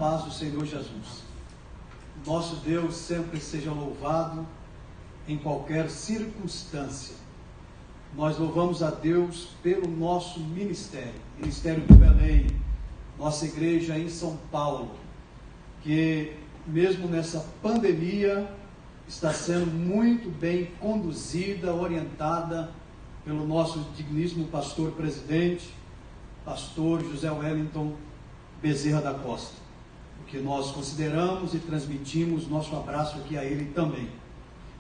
paz do Senhor Jesus. Nosso Deus sempre seja louvado em qualquer circunstância. Nós louvamos a Deus pelo nosso ministério, Ministério de Belém, nossa igreja em São Paulo, que mesmo nessa pandemia está sendo muito bem conduzida, orientada pelo nosso digníssimo pastor presidente, pastor José Wellington Bezerra da Costa, o que nós consideramos e transmitimos nosso abraço aqui a ele também.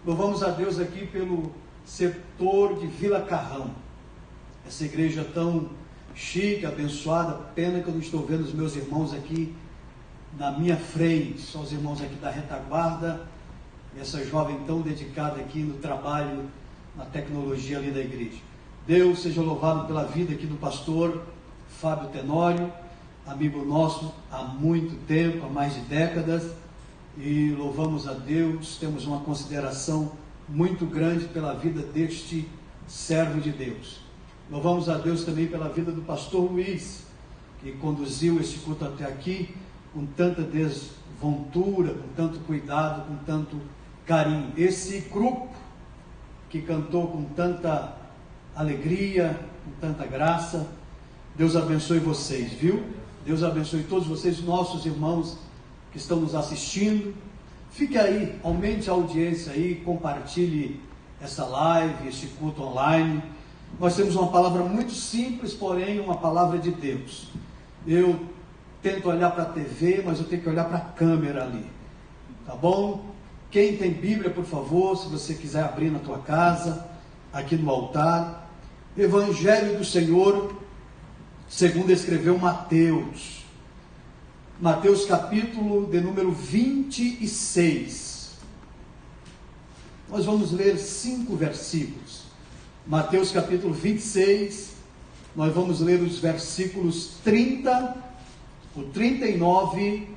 Louvamos a Deus aqui pelo setor de Vila Carrão, essa igreja tão chique, abençoada. Pena que eu não estou vendo os meus irmãos aqui na minha frente, só os irmãos aqui da retaguarda, e essa jovem tão dedicada aqui no trabalho, na tecnologia ali da igreja. Deus seja louvado pela vida aqui do pastor Fábio Tenório, amigo nosso há muito tempo, há mais de décadas, e louvamos a Deus, temos uma consideração muito grande pela vida deste servo de Deus. Louvamos a Deus também pela vida do pastor Luiz, que conduziu este culto até aqui com tanta desventura, com tanto cuidado, com tanto carinho. Esse grupo que cantou com tanta alegria, com tanta graça, Deus abençoe vocês, viu? Deus abençoe todos vocês, nossos irmãos que estão nos assistindo. Fique aí, aumente a audiência aí, compartilhe essa live, este culto online. Nós temos uma palavra muito simples, porém uma palavra de Deus. Eu tento olhar para a TV, mas eu tenho que olhar para a câmera ali, tá bom? Quem tem Bíblia, por favor, se você quiser abrir na tua casa, aqui no altar, Evangelho do Senhor, segundo escreveu Mateus. Mateus capítulo de número 26. Nós vamos ler 5 versículos. Mateus capítulo 26, nós vamos ler os versículos 30, o 39,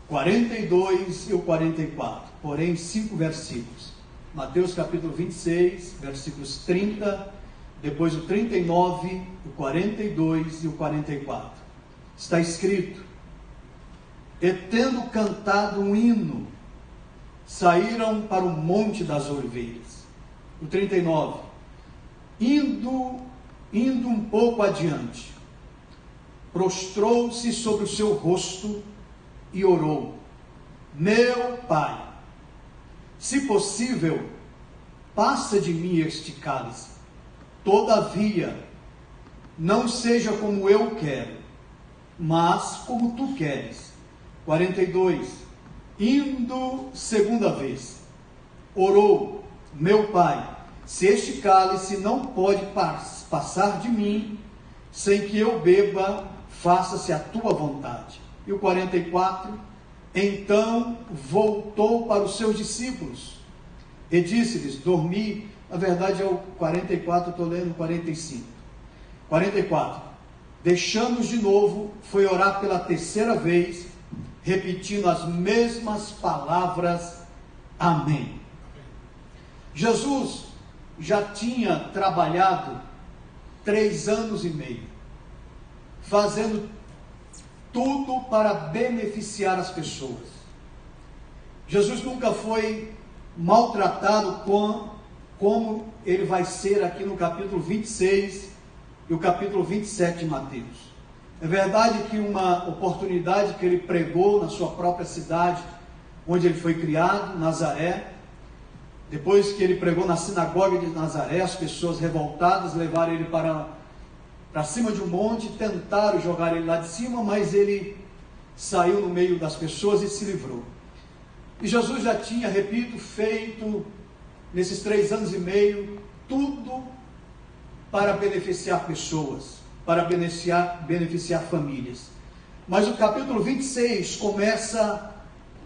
42 e o 44. Porém, 5 versículos. Mateus capítulo 26, versículos 30, depois o 39, o 42 e o 44. Está escrito: e tendo cantado um hino, saíram para o Monte das Oliveiras. O 39, indo um pouco adiante, prostrou-se sobre o seu rosto e orou: meu Pai, se possível, passa de mim este cálice, todavia, não seja como eu quero, mas como tu queres. 42, indo segunda vez, orou: meu Pai, se este cálice não pode passar de mim, sem que eu beba, faça-se a tua vontade. E o 44, então voltou para os seus discípulos e disse-lhes: dormi. Na verdade é o 44, estou lendo o 45. 44, deixando-os de novo, foi orar pela terceira vez, repetindo as mesmas palavras: amém. Jesus já tinha trabalhado 3 anos e meio, fazendo tudo para beneficiar as pessoas. Jesus nunca foi maltratado como ele vai ser aqui no capítulo 26 e o capítulo 27 de Mateus. É verdade que uma oportunidade que ele pregou na sua própria cidade, onde ele foi criado, Nazaré, depois que ele pregou na sinagoga de Nazaré, as pessoas revoltadas levaram ele para cima de um monte, tentaram jogar ele lá de cima, mas ele saiu no meio das pessoas e se livrou. E Jesus já tinha, repito, feito nesses 3 anos e meio tudo para beneficiar pessoas, para beneficiar famílias. Mas o capítulo 26 começa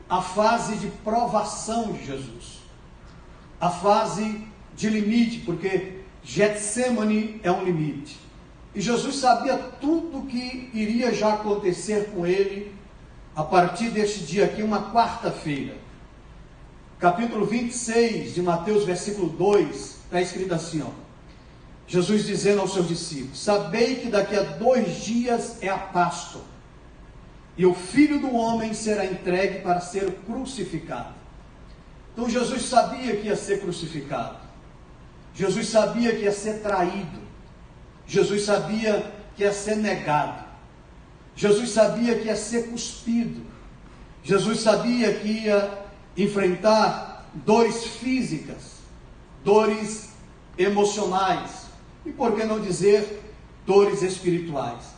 a fase de provação de Jesus, a fase de limite, porque Getsemane é um limite. E Jesus sabia tudo o que iria já acontecer com ele a partir deste dia aqui, uma quarta-feira. Capítulo 26 de Mateus, versículo 2, está escrito assim, ó: Jesus dizendo aos seus discípulos: sabei que daqui a 2 dias é a Páscoa, e o Filho do Homem será entregue para ser crucificado. Então Jesus sabia que ia ser crucificado. Jesus sabia que ia ser traído. Jesus sabia que ia ser negado. Jesus sabia que ia ser cuspido. Jesus sabia que ia enfrentar dores físicas, dores emocionais e, por que não dizer, dores espirituais.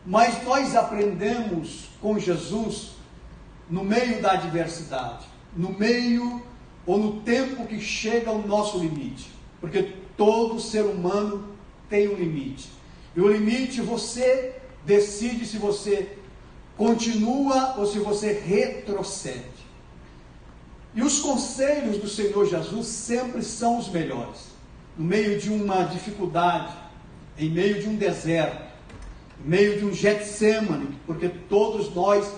Mas nós aprendemos com Jesus no meio da adversidade, no meio ou no tempo que chega ao nosso limite, porque todo ser humano tem um limite, e o limite você decide se você continua ou se você retrocede. E os conselhos do Senhor Jesus sempre são os melhores. No meio de uma dificuldade, em meio de um deserto, em meio de um Getsemane, porque todos nós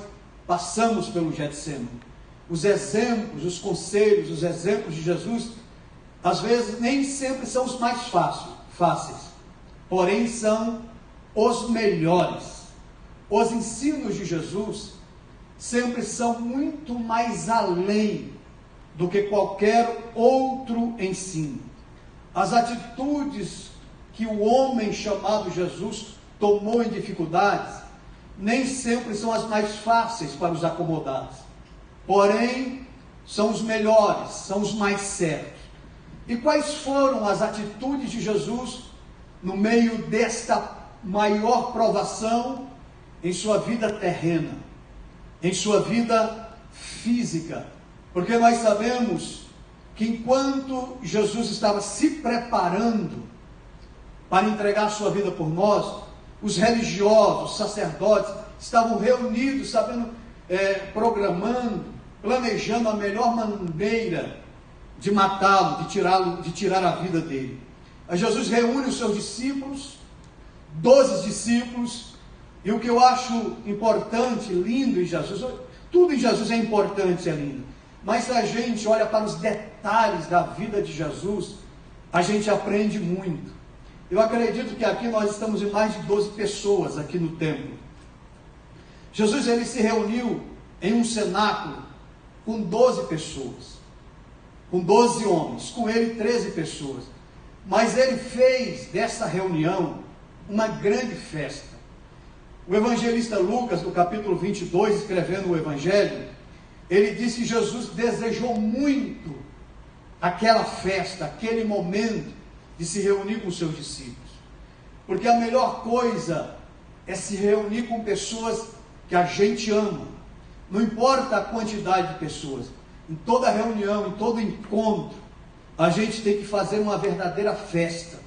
passamos pelo Getsemane. Os exemplos, os conselhos, os exemplos de Jesus, às vezes nem sempre são os mais fáceis, porém são os melhores. Os ensinos de Jesus sempre são muito mais além do que qualquer outro ensino. As atitudes que o homem chamado Jesus tomou em dificuldades, nem sempre são as mais fáceis para os acomodados, porém são os melhores, são os mais certos. E quais foram as atitudes de Jesus no meio desta maior provação em sua vida terrena, em sua vida física? Porque nós sabemos que enquanto Jesus estava se preparando para entregar sua vida por nós, os religiosos, os sacerdotes, estavam reunidos, programando, planejando a melhor maneira de matá-lo, de tirar a vida dele. Aí Jesus reúne os seus discípulos, 12 discípulos, e o que eu acho importante, lindo em Jesus, tudo em Jesus é importante, é lindo, mas se a gente olha para os detalhes da vida de Jesus, a gente aprende muito. Eu acredito que aqui nós estamos em mais de 12 pessoas aqui no templo. Jesus, ele se reuniu em um cenáculo com 12 pessoas, com 12 homens, com ele 13 pessoas, mas ele fez dessa reunião uma grande festa. O evangelista Lucas, no capítulo 22, escrevendo o evangelho, ele disse que Jesus desejou muito aquela festa, aquele momento de se reunir com seus discípulos, porque a melhor coisa é se reunir com pessoas que a gente ama. Não importa a quantidade de pessoas, em toda reunião, em todo encontro, a gente tem que fazer uma verdadeira festa.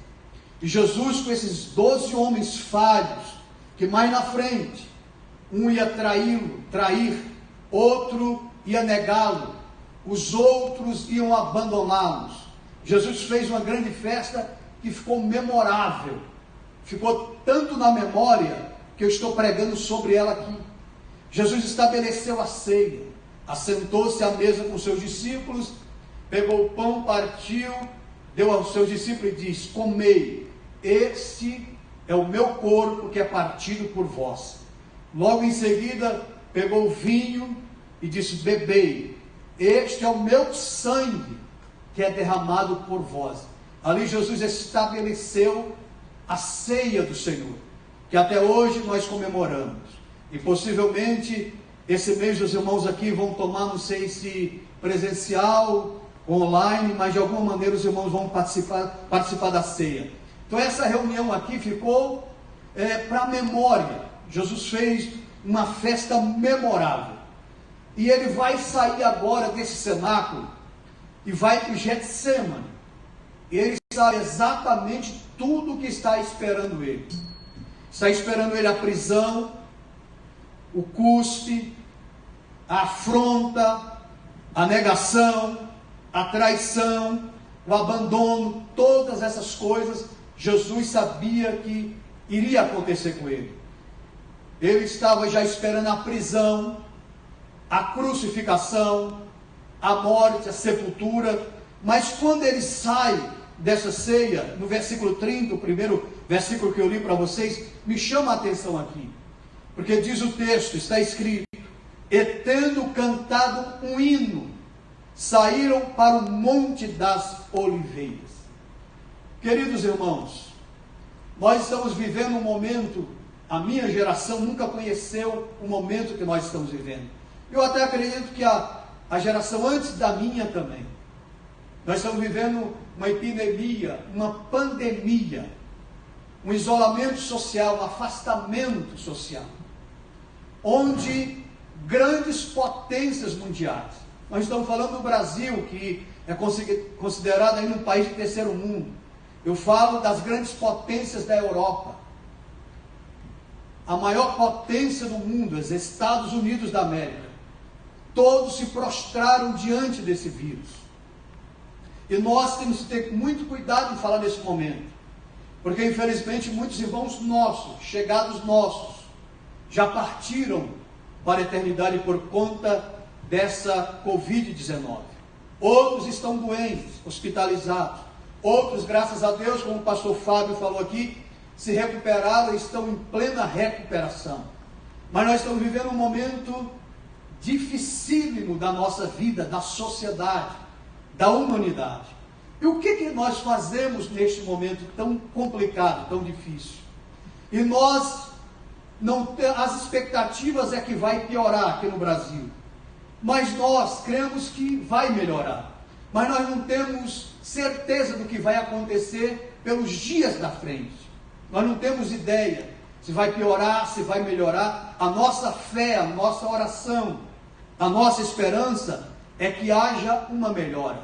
E Jesus, com esses 12 homens falhos, que mais na frente, um ia trair, outro ia negá-lo, os outros iam abandoná-los. Jesus fez uma grande festa que ficou memorável, ficou tanto na memória que eu estou pregando sobre ela aqui. Jesus estabeleceu a ceia, assentou-se à mesa com seus discípulos, pegou o pão, partiu, deu aos seus discípulos e disse: comei, este é o meu corpo que é partido por vós. Logo em seguida, pegou o vinho e disse: bebei, este é o meu sangue que é derramado por vós. Ali Jesus estabeleceu a ceia do Senhor, que até hoje nós comemoramos. E possivelmente esse mês os irmãos aqui vão tomar, não sei se presencial, online, mas de alguma maneira os irmãos vão participar da ceia. Então essa reunião aqui ficou para a memória. Jesus fez uma festa memorável. E ele vai sair agora desse cenáculo e vai para o Getsemane. Ele sabe exatamente tudo o que está esperando ele. Está esperando ele a prisão, o cuspe, a afronta, a negação, a traição, o abandono, todas essas coisas, Jesus sabia que iria acontecer com ele. Ele estava já esperando a prisão, a crucificação, a morte, a sepultura, mas quando ele sai dessa ceia, no versículo 30, o primeiro versículo que eu li para vocês, me chama a atenção aqui. Porque diz o texto, está escrito: e tendo cantado um hino, saíram para o Monte das Oliveiras. Queridos irmãos, nós estamos vivendo um momento, a minha geração nunca conheceu o momento que nós estamos vivendo. Eu até acredito que a geração antes da minha também. Nós estamos vivendo uma epidemia, uma pandemia, um isolamento social, um afastamento social, onde grandes potências mundiais, nós estamos falando do Brasil, que é considerado ainda um país de terceiro mundo. Eu falo das grandes potências da Europa. A maior potência do mundo, os Estados Unidos da América. Todos se prostraram diante desse vírus. E nós temos que ter muito cuidado em falar nesse momento. Porque infelizmente muitos irmãos nossos, chegados nossos, já partiram para a eternidade por conta dessa Covid-19. Outros estão doentes, hospitalizados. Outros, graças a Deus, como o pastor Fábio falou aqui, se recuperaram e estão em plena recuperação. Mas nós estamos vivendo um momento dificílimo da nossa vida, da sociedade, da humanidade. E o que nós fazemos neste momento tão complicado, tão difícil? E nós não temos, as expectativas é que vai piorar aqui no Brasil. Mas nós cremos que vai melhorar. Mas nós não temos certeza do que vai acontecer pelos dias da frente. Nós não temos ideia se vai piorar, se vai melhorar. A nossa fé, a nossa oração, a nossa esperança é que haja uma melhora.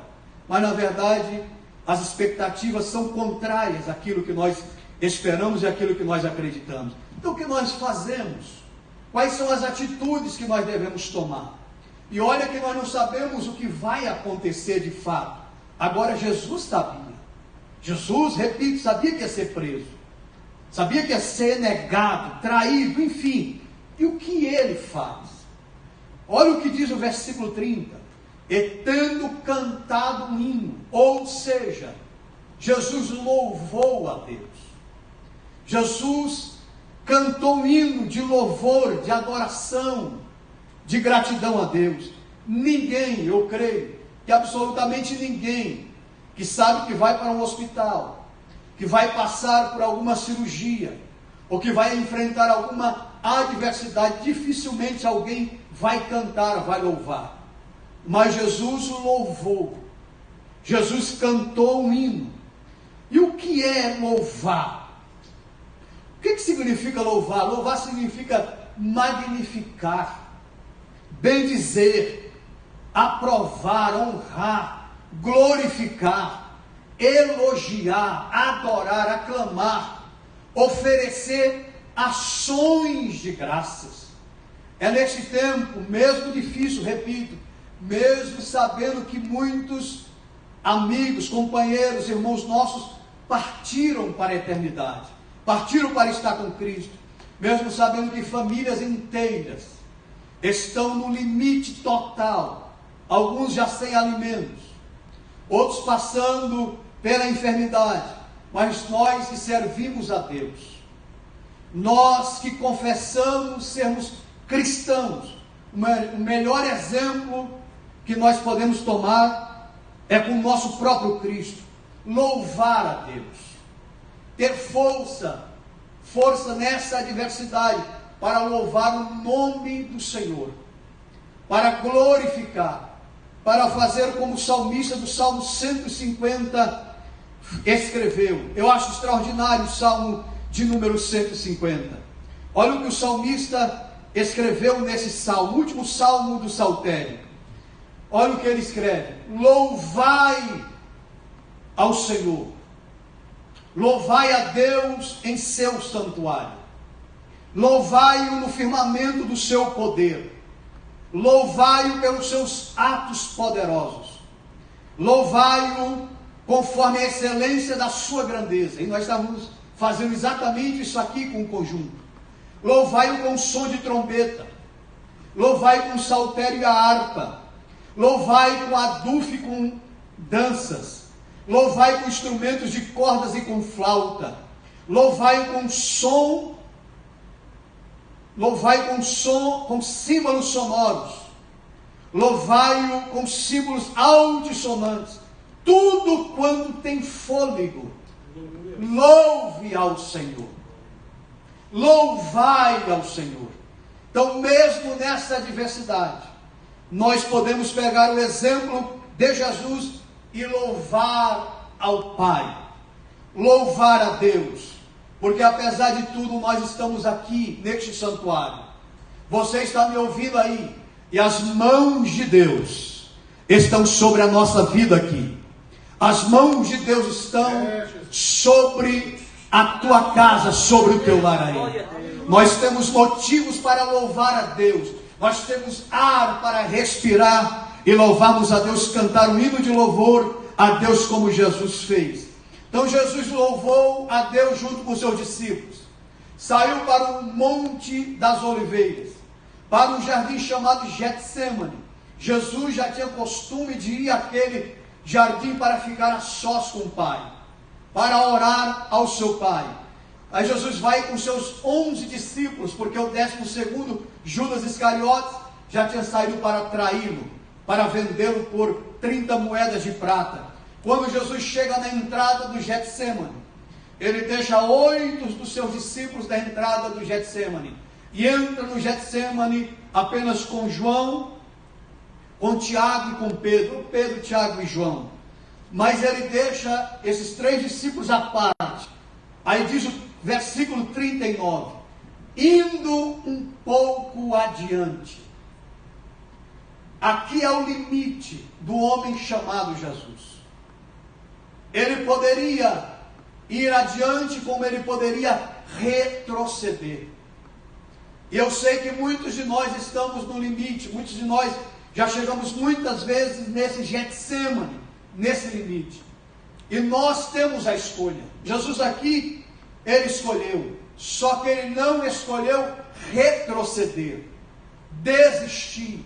Mas na verdade, as expectativas são contrárias àquilo que nós esperamos e àquilo que nós acreditamos. Então o que nós fazemos? Quais são as atitudes que nós devemos tomar? E olha que nós não sabemos o que vai acontecer de fato. Agora Jesus sabia. Jesus, repito, sabia que ia ser preso. Sabia que ia ser negado, traído, enfim. E o que ele faz? Olha o que diz o versículo 30. E tendo cantado um hino, ou seja, Jesus louvou a Deus. Jesus cantou um hino de louvor, de adoração, de gratidão a Deus. Ninguém, eu creio, que absolutamente ninguém, que sabe que vai para um hospital, que vai passar por alguma cirurgia, ou que vai enfrentar alguma adversidade, dificilmente alguém vai cantar, vai louvar. Mas Jesus louvou. Jesus cantou um hino. E o que é louvar? O que significa louvar? Louvar significa magnificar, bendizer, aprovar, honrar, glorificar, elogiar, adorar, aclamar, oferecer ações de graças. É neste tempo, mesmo difícil, repito, mesmo sabendo que muitos amigos, companheiros, irmãos nossos partiram para a eternidade, partiram para estar com Cristo, mesmo sabendo que famílias inteiras estão no limite total, alguns já sem alimentos, outros passando pela enfermidade, mas nós que servimos a Deus, nós que confessamos sermos cristãos, o melhor exemplo que nós podemos tomar é com o nosso próprio Cristo. Louvar a Deus, ter força nessa adversidade, para louvar o nome do Senhor, para glorificar, para fazer como o salmista do Salmo 150 escreveu. Eu acho extraordinário o Salmo de número 150. Olha o que o salmista escreveu nesse salmo, o último salmo do Saltério. Olha o que ele escreve: louvai ao Senhor, louvai a Deus em seu santuário, louvai-o no firmamento do seu poder, louvai-o pelos seus atos poderosos, louvai-o conforme a excelência da sua grandeza. E nós estamos fazendo exatamente isso aqui com o conjunto. Louvai-o com som de trombeta, louvai com o saltério e a harpa, louvai com adufo e com danças, louvai com instrumentos de cordas e com flauta, louvai com som louvai com símbolos sonoros, louvai-o com símbolos altissonantes, tudo quanto tem fôlego, louve ao Senhor, louvai ao Senhor. Então, mesmo nessa adversidade, nós podemos pegar o exemplo de Jesus e louvar ao Pai, louvar a Deus, porque apesar de tudo, nós estamos aqui neste santuário. Você está me ouvindo aí, e as mãos de Deus estão sobre a nossa vida aqui. As mãos de Deus estão sobre a tua casa, sobre o teu lar aí. Nós temos motivos para louvar a Deus. Nós temos ar para respirar e louvarmos a Deus, cantar um hino de louvor a Deus como Jesus fez. Então Jesus louvou a Deus junto com os seus discípulos. Saiu para o Monte das Oliveiras, para um jardim chamado Getsêmani. Jesus já tinha costume de ir àquele jardim para ficar a sós com o Pai, para orar ao seu Pai. Aí Jesus vai com seus 11 discípulos, porque o 12º, Judas Iscariotes, já tinha saído para traí-lo, para vendê-lo por 30 moedas de prata. Quando Jesus chega na entrada do Getsêmani, ele deixa 8 dos seus discípulos da entrada do Getsêmani, e entra no Getsêmani apenas com João, com Tiago e com Pedro, Tiago e João. Mas ele deixa esses 3 discípulos à parte. Aí diz o versículo 39, indo um pouco adiante. Aqui é o limite do homem chamado Jesus. Ele poderia ir adiante, como ele poderia retroceder. E eu sei que muitos de nós estamos no limite, muitos de nós já chegamos muitas vezes nesse Getsêmani, nesse limite. E nós temos a escolha. Jesus aqui, ele escolheu, só que ele não escolheu retroceder, desistir,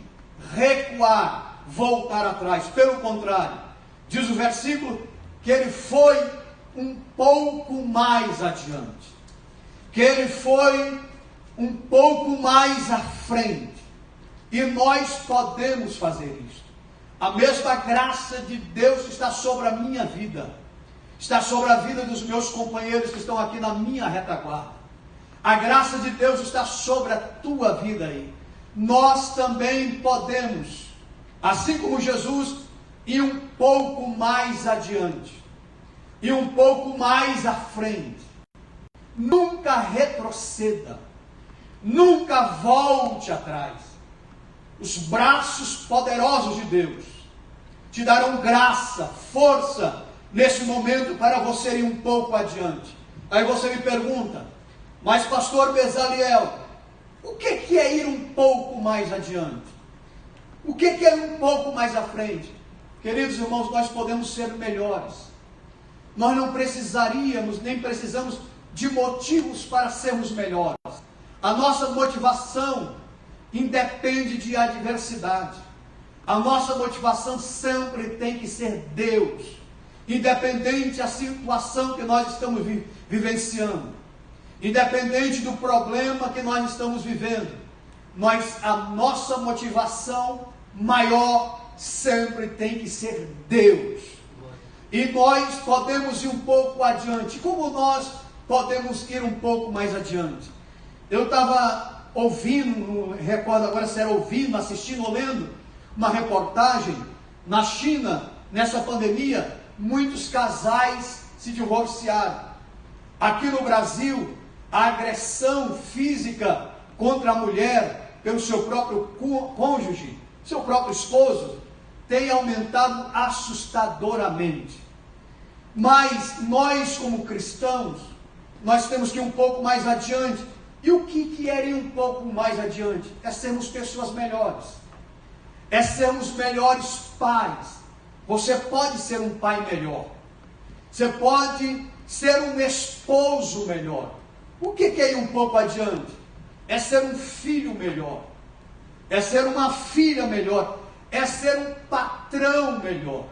recuar, voltar atrás. Pelo contrário, diz o versículo que ele foi um pouco mais adiante, que ele foi um pouco mais à frente. E nós podemos fazer isso. A mesma graça de Deus está sobre a minha vida, está sobre a vida dos meus companheiros que estão aqui na minha retaguarda. A graça de Deus está sobre a tua vida aí. Nós também podemos, assim como Jesus, ir um pouco mais adiante, ir um pouco mais à frente. Nunca retroceda, nunca volte atrás. Os braços poderosos de Deus te darão graça, força, nesse momento para você ir um pouco adiante. Aí você me pergunta, mas pastor Bezaliel, o que é ir um pouco mais adiante? O que é ir um pouco mais à frente? Queridos irmãos, nós podemos ser melhores. Nós não precisaríamos, nem precisamos de motivos para sermos melhores. A nossa motivação independe de adversidade. A nossa motivação sempre tem que ser Deus, independente da situação que nós estamos vivenciando, independente do problema que nós estamos vivendo. A nossa motivação maior sempre tem que ser Deus. E nós podemos ir um pouco adiante. Como nós podemos ir um pouco mais adiante? Eu estava ouvindo, não recordo agora se era ouvindo, assistindo ou lendo, uma reportagem. Na China, nessa pandemia, muitos casais se divorciaram. Aqui no Brasil, a agressão física contra a mulher pelo seu próprio cônjuge, seu próprio esposo, tem aumentado assustadoramente. Mas nós, como cristãos, nós temos que ir um pouco mais adiante. E o que é ir um pouco mais adiante? É sermos pessoas melhores, é sermos melhores pais. Você pode ser um pai melhor, você pode ser um esposo melhor. O que é ir um pouco adiante? É ser um filho melhor, é ser uma filha melhor, é ser um patrão melhor.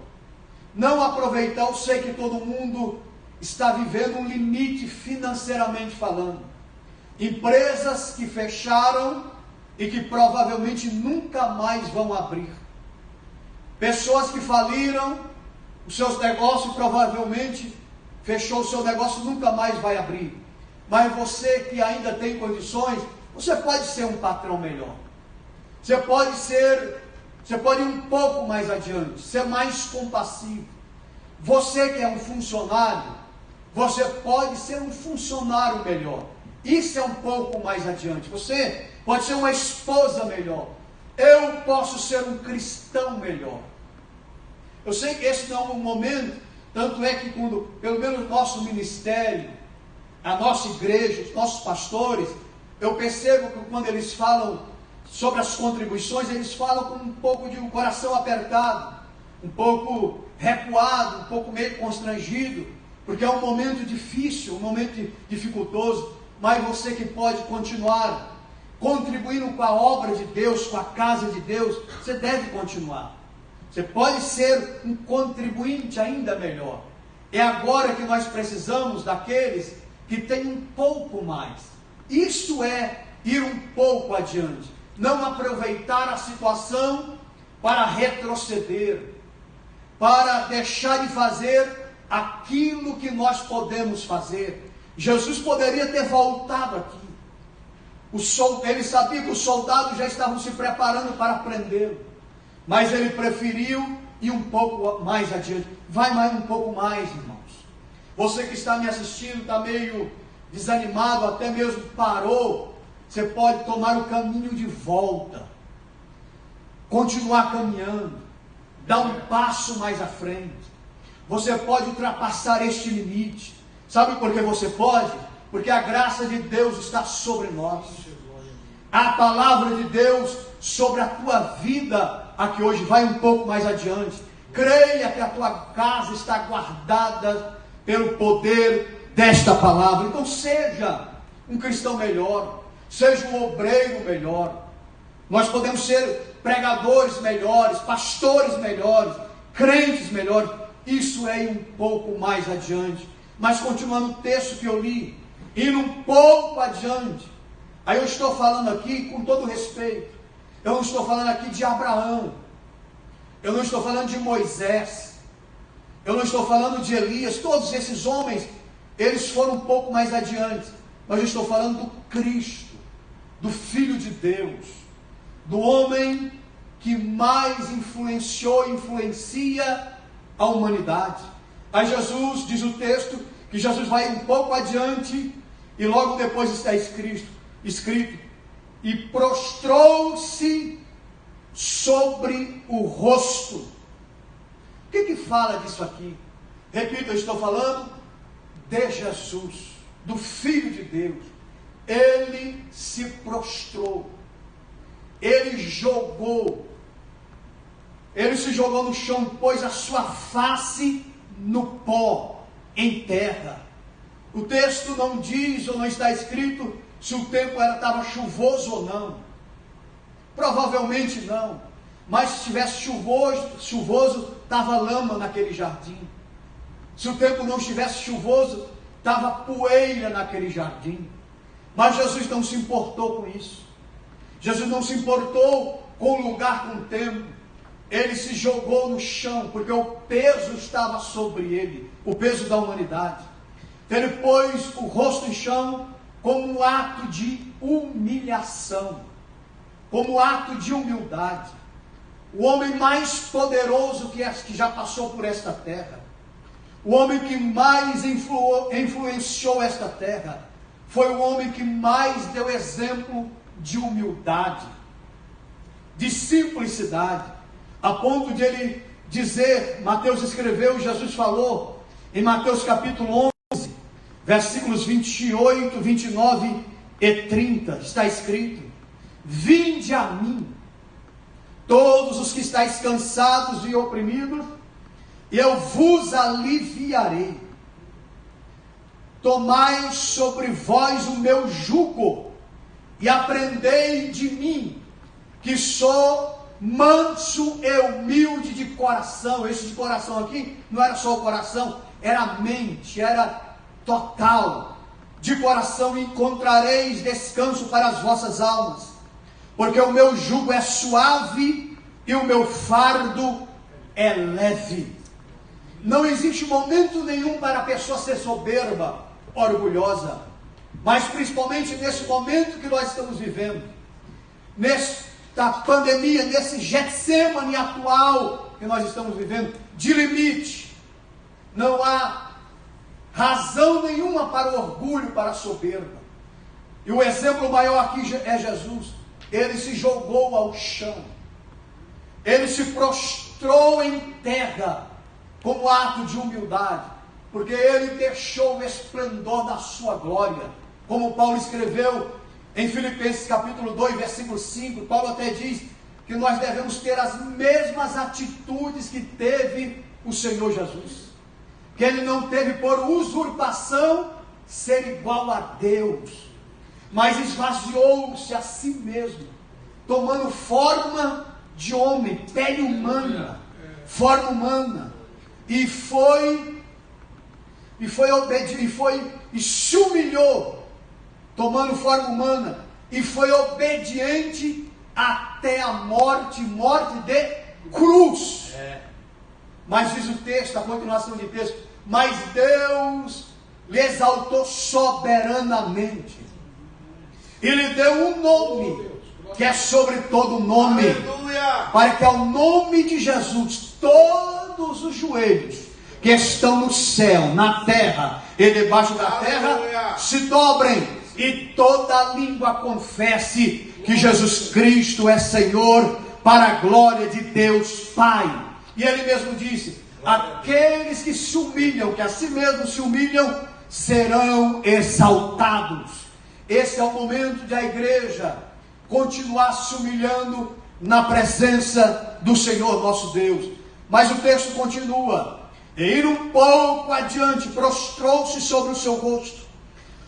Não aproveitar, eu sei que todo mundo está vivendo um limite financeiramente falando. empresas que fecharam e que provavelmente nunca mais vão abrir, pessoas que faliram os seus negócios, provavelmente fechou o seu negócio e nunca mais vai abrir. Mas você que ainda tem condições, você pode ser um patrão melhor. Você pode ir um pouco mais adiante, ser mais compassivo. Você que é um funcionário, você pode ser um funcionário melhor. Isso é um pouco mais adiante. Você pode ser uma esposa melhor. Eu posso ser um cristão melhor. Eu sei que esse não é um momento, tanto é que quando, pelo menos o nosso ministério, a nossa igreja, os nossos pastores, eu percebo que quando eles falam sobre as contribuições, eles falam com um pouco de um coração apertado, um pouco recuado, um pouco meio constrangido, porque é um momento difícil, um momento dificultoso, mas você que pode continuar contribuindo com a obra de Deus, com a casa de Deus, você deve continuar. Você pode ser um contribuinte ainda melhor. É agora que nós precisamos daqueles que têm um pouco mais. Isso é ir um pouco adiante. Não aproveitar a situação para retroceder, para deixar de fazer aquilo que nós podemos fazer. Jesus poderia ter voltado aqui. Ele sabia que os soldados já estavam se preparando para prendê-lo, mas ele preferiu ir um pouco mais adiante. Vai mais um pouco mais, irmãos. Você que está me assistindo, está meio desanimado, até mesmo parou, você pode tomar o caminho de volta, continuar caminhando, dar um passo mais à frente. Você pode ultrapassar este limite. Sabe por que você pode? Porque a graça de Deus está sobre nós. A palavra de Deus sobre a tua vida aqui hoje vai um pouco mais adiante. Creia que a tua casa está guardada pelo poder desta palavra. Então seja um cristão melhor, seja um obreiro melhor. Nós podemos ser pregadores melhores, pastores melhores, crentes melhores. Isso é ir um pouco mais adiante. Mas continuando o texto que eu li, indo um pouco adiante, aí eu estou falando aqui com todo respeito, eu não estou falando aqui de Abraão, eu não estou falando de Moisés, eu não estou falando de Elias. Todos esses homens, eles foram um pouco mais adiante, mas eu estou falando do Cristo, do Filho de Deus, do homem que mais influencia a humanidade. Aí Jesus, diz o texto, que Jesus vai um pouco adiante, e logo depois está escrito, e prostrou-se sobre o rosto. O que fala disso aqui? Repito, eu estou falando de Jesus, do Filho de Deus. Ele se prostrou, ele se jogou no chão, pôs a sua face no pó, em terra. O texto não diz, ou não está escrito, se o tempo estava chuvoso ou não. Provavelmente não. Mas se estivesse chuvoso, estava lama naquele jardim. Se o tempo não estivesse chuvoso, estava poeira naquele jardim. Mas Jesus não se importou com isso. Jesus não se importou com o lugar, com o tempo. Ele se jogou no chão, porque o peso estava sobre ele, o peso da humanidade. Ele pôs o rosto no chão como um ato de humilhação, como um ato de humildade. O homem mais poderoso que já passou por esta terra, o homem que mais influenciou esta terra, foi o homem que mais deu exemplo de humildade, de simplicidade, a ponto de ele dizer, Mateus escreveu, Jesus falou, em Mateus capítulo 11, versículos 28, 29 e 30, está escrito: vinde a mim, todos os que estáis cansados e oprimidos, e eu vos aliviarei. Tomai sobre vós o meu jugo, e aprendei de mim, que sou manso e humilde de coração. Esse de coração aqui não era só o coração, era a mente, era total. de coração encontrareis descanso para as vossas almas, porque o meu jugo é suave e o meu fardo é leve. Não existe momento nenhum para a pessoa ser soberba, orgulhosa, mas principalmente nesse momento que nós estamos vivendo, nesta pandemia, nesse Getsemane atual que nós estamos vivendo, de limite. Não há razão nenhuma para o orgulho, para a soberba. E o exemplo maior aqui é Jesus. Ele se jogou ao chão, ele se prostrou em terra, como ato de humildade, porque ele deixou o esplendor da sua glória, como Paulo escreveu em Filipenses capítulo 2, versículo 5, Paulo até diz que nós devemos ter as mesmas atitudes que teve o Senhor Jesus, que ele não teve por usurpação ser igual a Deus, mas esvaziou-se a si mesmo, tomando forma de homem, pele humana, forma humana, e se humilhou, tomando forma humana, e foi obediente até a morte de cruz. Mas diz o texto, a continuação de texto, mas Deus lhe exaltou soberanamente, e lhe deu um nome, que é sobre todo nome, para que ao nome de Jesus, todos os joelhos que estão no céu, na terra e debaixo da terra, se dobrem, e toda língua confesse que Jesus Cristo é Senhor, para a glória de Deus Pai. E ele mesmo disse, aqueles que se humilham, que a si mesmos se humilham, serão exaltados. Esse é o momento de a igreja continuar se humilhando na presença do Senhor nosso Deus. Mas o texto continua, e ir um pouco adiante, prostrou-se sobre o seu rosto.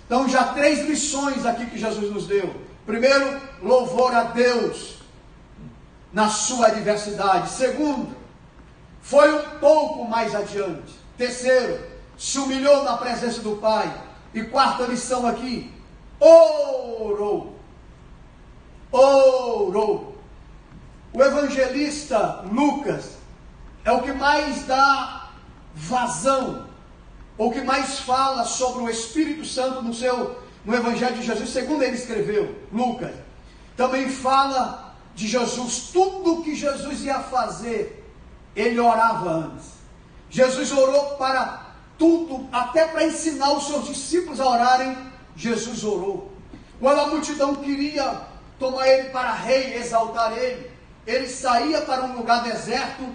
Então já 3 lições aqui que Jesus nos deu. Primeiro, louvor a Deus na sua adversidade. Segundo, foi um pouco mais adiante. Terceiro, se humilhou na presença do Pai. E quarta lição aqui, orou. Orou. O evangelista Lucas é o que mais dá vazão, ou que mais fala sobre o Espírito Santo no Evangelho de Jesus, segundo ele escreveu, Lucas. Também fala de Jesus, tudo o que Jesus ia fazer, ele orava antes. Jesus orou para tudo, até para ensinar os seus discípulos a orarem, Jesus orou. Quando a multidão queria tomar ele para rei, exaltar ele saía para um lugar deserto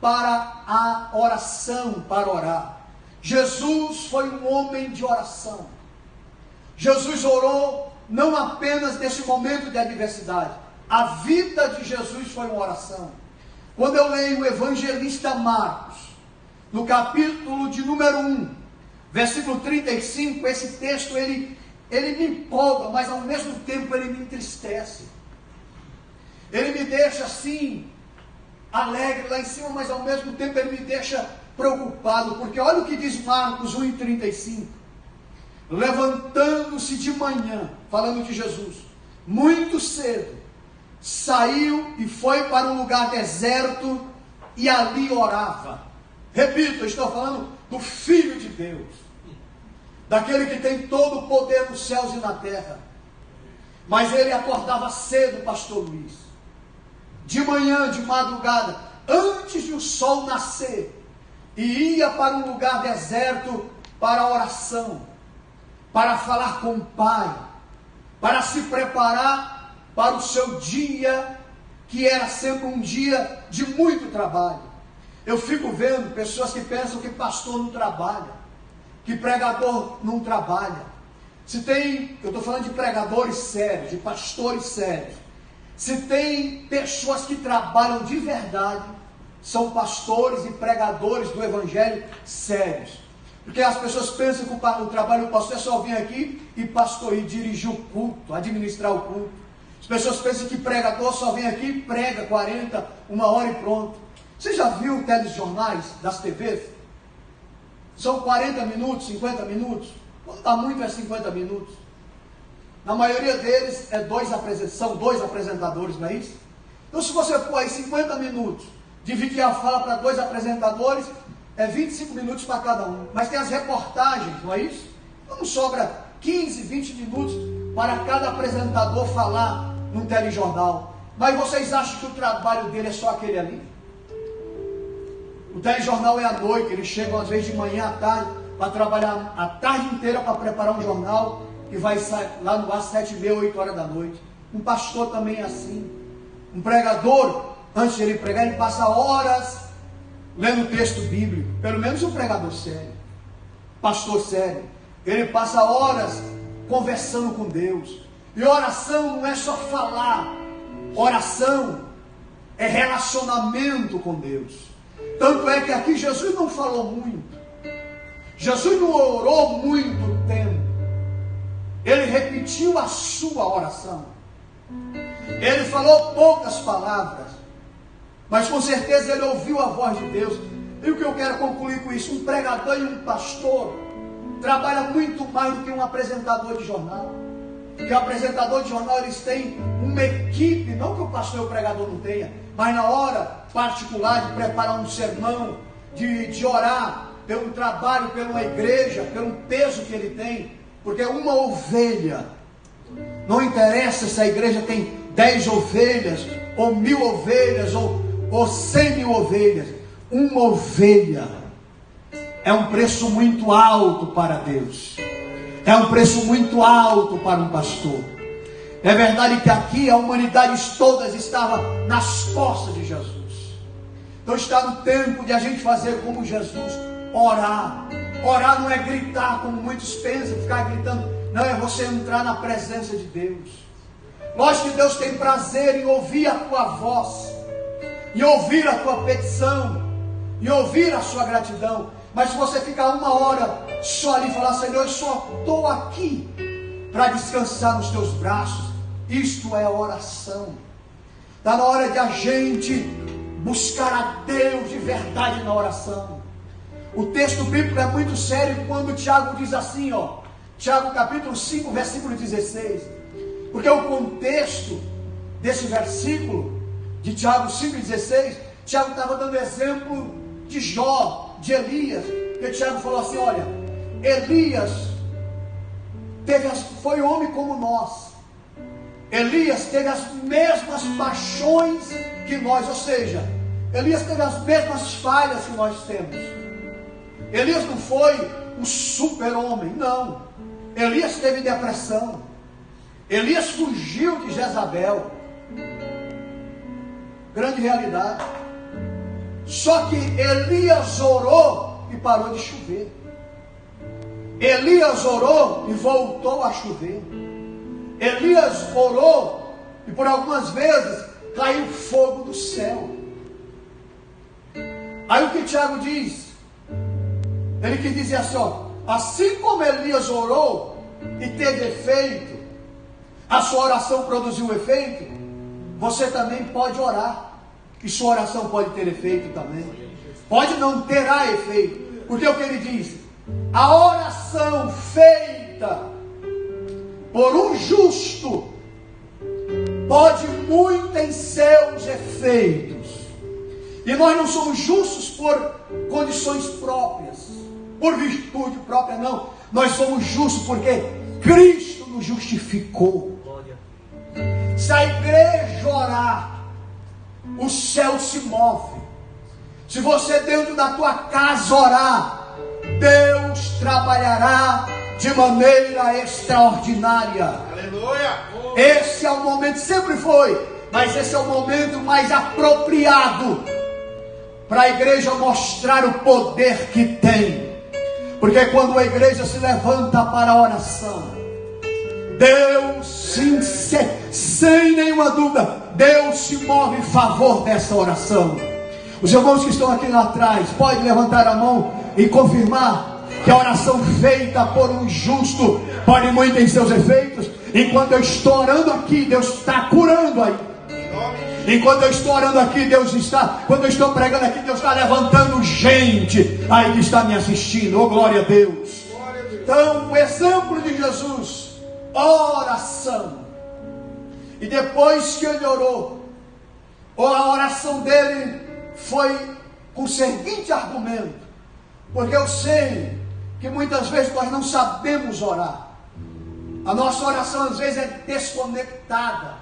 para a oração, para orar. Jesus foi um homem de oração. Jesus orou não apenas nesse momento de adversidade. A vida de Jesus foi uma oração. Quando eu leio o evangelista Marcos, no capítulo de número 1, versículo 35, esse texto ele me empolga, mas ao mesmo tempo ele me entristece. Ele me deixa assim, alegre lá em cima, mas ao mesmo tempo ele me deixa preocupado, porque olha o que diz Marcos 1,35. Levantando-se de manhã, falando de Jesus, muito cedo, saiu e foi para um lugar deserto e ali orava. Repito, eu estou falando do Filho de Deus, daquele que tem todo o poder nos céus e na terra. Mas ele acordava cedo, pastor Luiz, de manhã, de madrugada, antes de o sol nascer, e ia para um lugar deserto para a oração, para falar com o Pai, para se preparar para o seu dia, que era sempre um dia de muito trabalho. Eu fico vendo pessoas que pensam que pastor não trabalha, que pregador não trabalha. Eu estou falando de pregadores sérios, de pastores sérios. Se tem pessoas que trabalham de verdade, são pastores e pregadores do evangelho sérios. Porque as pessoas pensam que o trabalho do pastor é só vir aqui e pastorear, dirigir o culto, administrar o culto. As pessoas pensam que pregador só vem aqui e prega 40, 1 hora e pronto. Você já viu telejornais das TVs? São 40 minutos, 50 minutos. Quando dá muito é 50 minutos. Na maioria deles são dois apresentadores, não é isso? Então se você pôr aí 50 minutos, dividir a fala para 2 apresentadores, é 25 minutos para cada um. Mas tem as reportagens, não é isso? Então não sobra 15, 20 minutos para cada apresentador falar num telejornal. Mas vocês acham que o trabalho dele é só aquele ali? O telejornal é à noite, eles chegam às vezes de manhã à tarde, para trabalhar a tarde inteira para preparar um jornal que vai sair lá no ar 7h30, 8 horas da noite. Um pastor também é assim. Um pregador, antes de ele pregar, ele passa horas lendo o texto bíblico. Pelo menos um pregador sério, pastor sério. Ele passa horas conversando com Deus. E oração não é só falar. Oração é relacionamento com Deus. Tanto é que aqui Jesus não falou muito. Jesus não orou muito tempo. Ele repetiu a sua oração. Ele falou poucas palavras, mas com certeza ele ouviu a voz de Deus. E o que eu quero concluir com isso? Um pregador e um pastor trabalha muito mais do que um apresentador de jornal. Porque o apresentador de jornal, eles têm uma equipe, não que o pastor e o pregador não tenha, mas na hora particular de preparar um sermão, de orar pelo trabalho, pela igreja, pelo peso que ele tem. Porque uma ovelha, não interessa se a igreja tem 10 ovelhas, ou 1000 ovelhas, ou 100 mil ovelhas. Uma ovelha é um preço muito alto para Deus. É um preço muito alto para um pastor. É verdade que aqui a humanidade toda estava nas costas de Jesus. Então está no tempo de a gente fazer como Jesus, orar. Orar não é gritar como muitos pensam, ficar gritando. Não, é você entrar na presença de Deus. Lógico que Deus tem prazer em ouvir a tua voz, em ouvir a tua petição, em ouvir a sua gratidão. Mas se você ficar uma hora só ali e falar: Senhor, eu só estou aqui para descansar nos teus braços, isto é oração. Está na hora de a gente buscar a Deus de verdade na oração. O texto bíblico é muito sério quando Tiago diz assim, Tiago capítulo 5, versículo 16. Porque o contexto desse versículo, de Tiago 5,16, Tiago estava dando exemplo de Jó, de Elias. Porque Tiago falou assim: olha, Elias foi homem como nós. Elias teve as mesmas paixões que nós, ou seja, Elias teve as mesmas falhas que nós temos. Elias não foi um super-homem, não. Elias teve depressão. Elias fugiu de Jezabel. Grande realidade. Só que Elias orou e parou de chover. Elias orou e voltou a chover. Elias orou e por algumas vezes caiu fogo do céu. Aí o que Tiago diz? Ele que dizia assim, assim como Elias orou e teve efeito, a sua oração produziu efeito, você também pode orar, e sua oração pode ter efeito também. Pode não terá efeito, porque o que ele diz? A oração feita por um justo pode muito em seus efeitos. E nós não somos justos por condições próprias, por virtude própria, não. Nós somos justos porque Cristo nos justificou. Se a igreja orar, o céu se move. Se você dentro da tua casa orar, Deus trabalhará de maneira extraordinária. Aleluia! Esse é o momento, sempre foi, mas esse é o momento mais apropriado para a igreja mostrar o poder que tem. Porque quando a igreja se levanta para a oração, Deus, sem nenhuma dúvida, Deus se move em favor dessa oração. Os irmãos que estão aqui lá atrás, podem levantar a mão e confirmar que a oração feita por um justo pode muito em seus efeitos. Enquanto eu estou orando aqui, Deus está curando aí. Enquanto eu estou orando aqui, quando eu estou pregando aqui, Deus está levantando gente aí que está me assistindo. Oh, glória a Deus. Então, o exemplo de Jesus, oração. E depois que ele orou, a oração dele foi com o seguinte argumento: porque eu sei que muitas vezes nós não sabemos orar. A nossa oração às vezes é desconectada,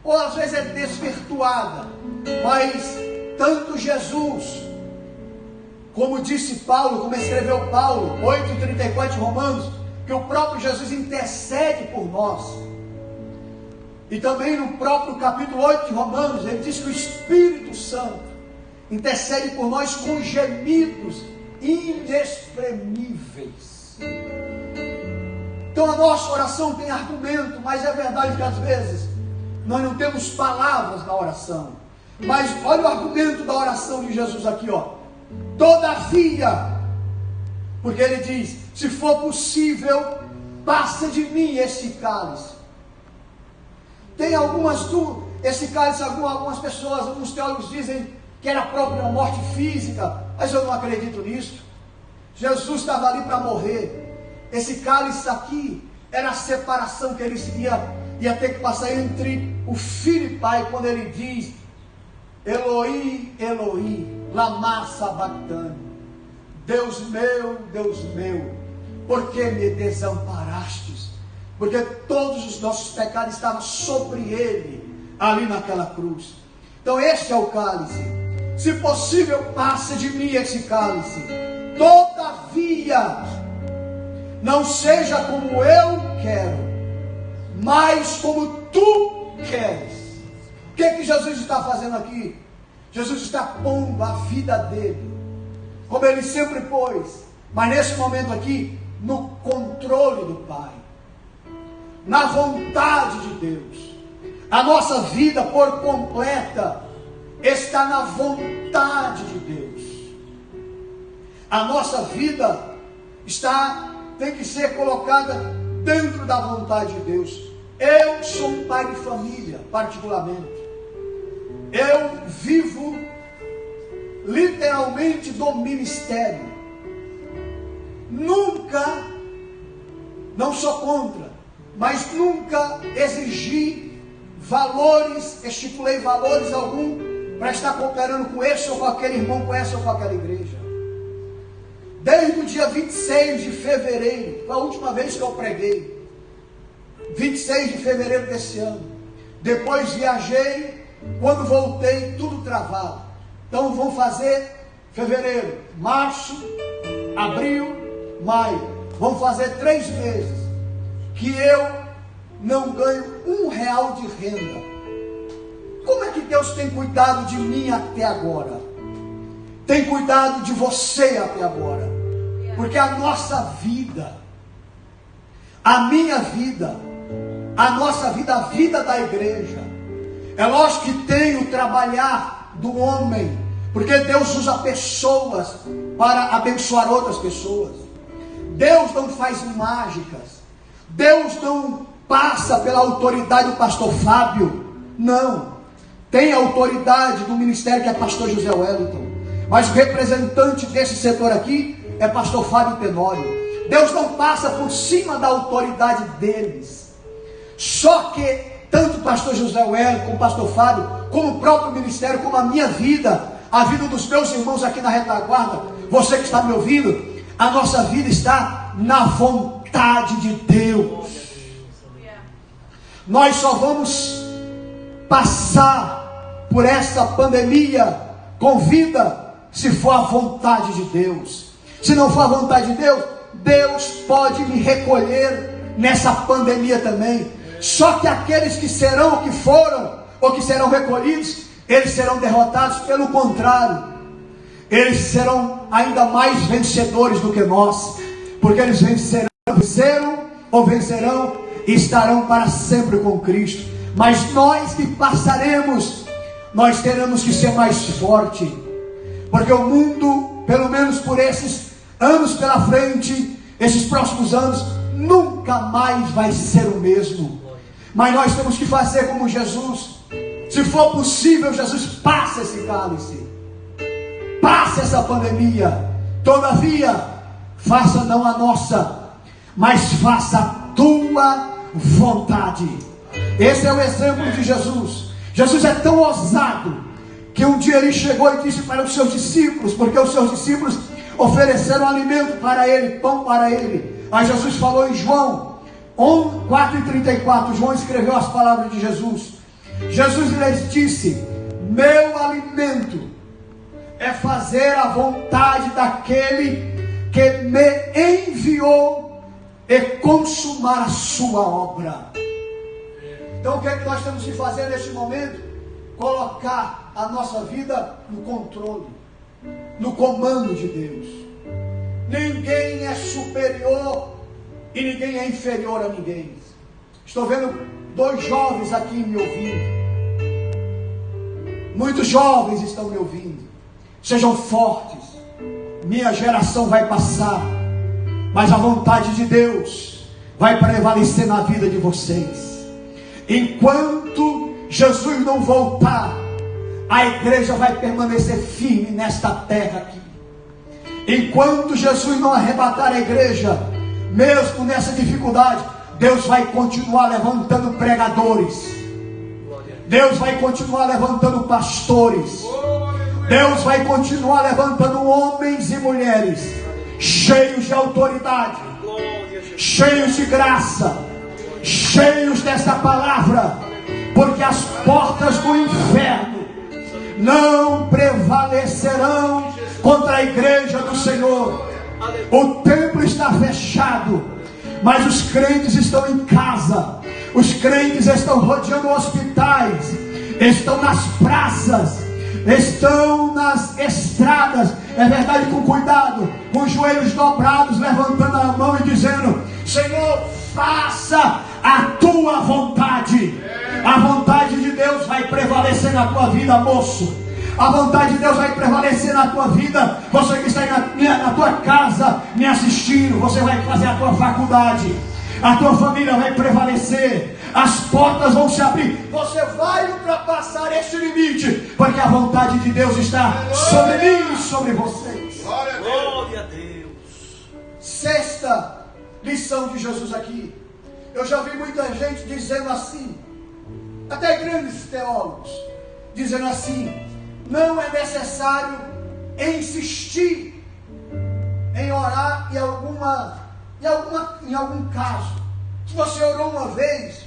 ou às vezes é desvirtuada. Mas tanto Jesus, como disse Paulo, como escreveu Paulo, 8,34 de Romanos, que o próprio Jesus intercede por nós. E também no próprio capítulo 8 de Romanos, ele diz que o Espírito Santo intercede por nós com gemidos inexprimíveis. Então a nossa oração tem argumento, mas é verdade que às vezes nós não temos palavras na oração. Mas olha o argumento da oração de Jesus aqui, ó. Todavia, porque ele diz: se for possível, passa de mim esse cálice. Tem esse cálice, algumas pessoas, alguns teólogos dizem que era a própria morte física, mas eu não acredito nisso. Jesus estava ali para morrer. Esse cálice aqui era a separação que ele ia ter que passar entre o Filho e Pai, quando ele diz: Eloi, Eloi, lama sabachthani, Deus meu, por que me desamparastes? Porque todos os nossos pecados estavam sobre ele, ali naquela cruz. Então este é o cálice. Se possível, passe de mim esse cálice. Todavia, não seja como eu quero, mas como tu queres. O que Jesus está fazendo aqui? Jesus está pondo a vida dele, como ele sempre pôs, mas nesse momento aqui, no controle do Pai, na vontade de Deus. A nossa vida por completa está na vontade de Deus. A nossa vida tem que ser colocada dentro da vontade de Deus. Eu sou um pai de família, particularmente. Eu vivo literalmente do ministério. Nunca, não sou contra, mas nunca exigi valores, estipulei valores algum para estar cooperando com esse ou com aquele irmão, com essa ou com aquela igreja. Desde o dia 26 de fevereiro, foi a última vez que eu preguei, 26 de fevereiro desse ano. Depois viajei, quando voltei, tudo travado. Então vão fazer fevereiro, março, abril, maio. Vão fazer 3 meses que eu não ganho R$1 de renda. Como é que Deus tem cuidado de mim até agora? Tem cuidado de você até agora. Porque a nossa vida, a minha vida, a nossa vida, a vida da igreja, é lógico que tem o trabalhar do homem, porque Deus usa pessoas para abençoar outras pessoas. Deus não faz mágicas. Deus não passa pela autoridade do pastor Fábio. Não. Tem a autoridade do ministério, que é pastor José Wellington. Mas o representante desse setor aqui é pastor Fábio Tenório. Deus não passa por cima da autoridade deles. Só que tanto o pastor José Wellington, como o pastor Fábio, como o próprio ministério, como a minha vida, a vida dos meus irmãos aqui na retaguarda, você que está me ouvindo, a nossa vida está na vontade de Deus. Nós só vamos passar por essa pandemia com vida se for a vontade de Deus. Se não for a vontade de Deus, Deus pode me recolher nessa pandemia também. Só que aqueles que serão o que foram, ou que serão recolhidos, eles serão derrotados. Pelo contrário, eles serão ainda mais vencedores do que nós, porque eles venceram e estarão para sempre com Cristo. Mas nós que passaremos, nós teremos que ser mais forte, porque o mundo, pelo menos por esses anos pela frente, esses próximos anos, nunca mais vai ser o mesmo. Mas nós temos que fazer como Jesus. Se for possível, Jesus, passa esse cálice, passa essa pandemia. Todavia, faça não a nossa, mas faça a tua vontade. Esse é o exemplo de Jesus. Jesus é tão ousado que um dia ele chegou e disse para os seus discípulos, porque os seus discípulos ofereceram alimento para ele, pão para ele. Aí Jesus falou em João 4:34, João escreveu as palavras de Jesus. Jesus lhes disse: meu alimento é fazer a vontade daquele que me enviou e consumar a sua obra. Então o que é que nós temos que fazer neste momento? Colocar a nossa vida no controle, no comando de Deus. Ninguém é superior e ninguém é inferior a ninguém. Estou vendo 2 jovens aqui me ouvindo. Muitos jovens estão me ouvindo. Sejam fortes. Minha geração vai passar, mas a vontade de Deus vai prevalecer na vida de vocês. Enquanto Jesus não voltar, a igreja vai permanecer firme nesta terra aqui. Enquanto Jesus não arrebatar a igreja, mesmo nessa dificuldade, Deus vai continuar levantando pregadores. Deus vai continuar levantando pastores. Deus vai continuar levantando homens e mulheres cheios de autoridade, cheios de graça, cheios dessa palavra, porque as portas do inferno não prevalecerão contra a igreja do Senhor. O templo está fechado, mas os crentes estão em casa, os crentes estão rodeando hospitais, estão nas praças, estão nas estradas. É verdade, com cuidado, com os joelhos dobrados, levantando a mão e dizendo: Senhor, faça a tua vontade. A vontade de Deus vai prevalecer na tua vida, moço. A vontade de Deus vai prevalecer na tua vida. Você que está na tua casa me assistindo, você vai fazer a tua faculdade, a tua família vai prevalecer, as portas vão se abrir, você vai ultrapassar este limite, porque a vontade de Deus está sobre mim e sobre vocês. Glória a Deus. Sexta lição de Jesus aqui. Eu já vi muita gente dizendo assim, até grandes teólogos dizendo assim: não é necessário insistir em orar em algum caso. Se você orou uma vez,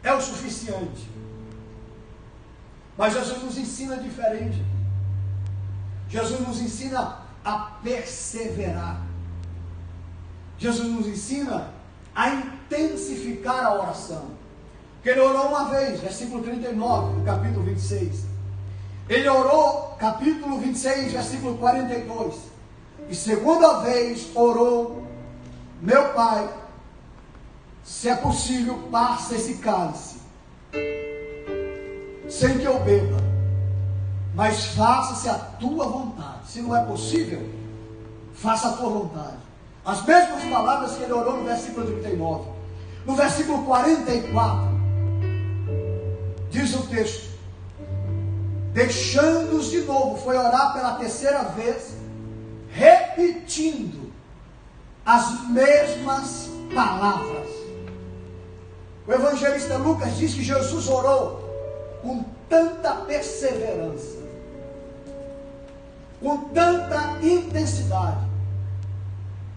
é o suficiente. Mas Jesus nos ensina diferente. Jesus nos ensina a perseverar. Jesus nos ensina a intensificar a oração. Porque ele orou uma vez, versículo 39, do capítulo 26. Ele orou, capítulo 26, versículo 42. E segunda vez orou: meu Pai, se é possível, passa esse cálice, sem que eu beba, mas faça-se a tua vontade. Se não é possível, faça a tua vontade. As mesmas palavras que ele orou no versículo 39. No versículo 44, diz o texto: deixando-os de novo, foi orar pela terceira vez, repetindo as mesmas palavras. O evangelista Lucas diz que Jesus orou com tanta perseverança, com tanta intensidade,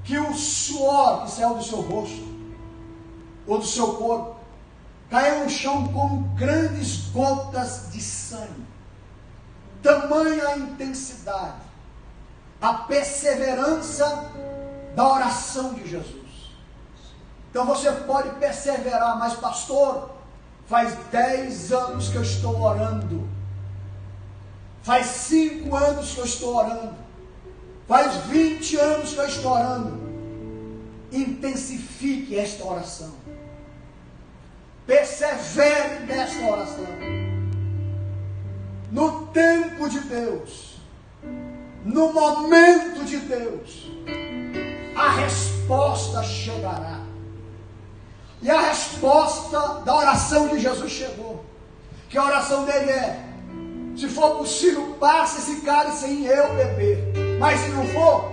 que o suor que saiu do seu rosto ou do seu corpo caiu no chão como grandes gotas de sangue. Tamanha intensidade, a perseverança da oração de Jesus. Então você pode perseverar, mas pastor, faz 10 anos que eu estou orando, faz 5 anos que eu estou orando, faz 20 anos que eu estou orando. Intensifique esta oração, persevere nesta oração. No tempo de Deus, no momento de Deus, a resposta chegará. E a resposta da oração de Jesus chegou. Que a oração dele é: se for possível, passe esse cálice sem eu beber. Mas se não for,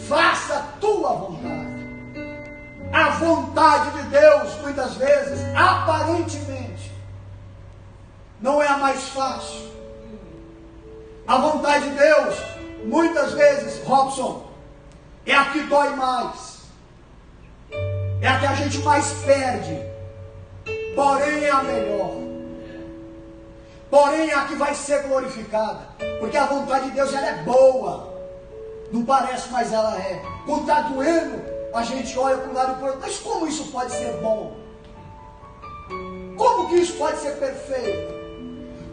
faça a tua vontade. A vontade de Deus, muitas vezes, aparentemente, não é a mais fácil. A vontade de Deus, muitas vezes, Robson, é a que dói mais. É a que a gente mais perde. Porém é a melhor. Porém é a que vai ser glorificada. Porque a vontade de Deus, ela é boa. Não parece, mas ela é. Quando está doendo, a gente olha para um lado e para o outro. Mas como isso pode ser bom? Como que isso pode ser perfeito?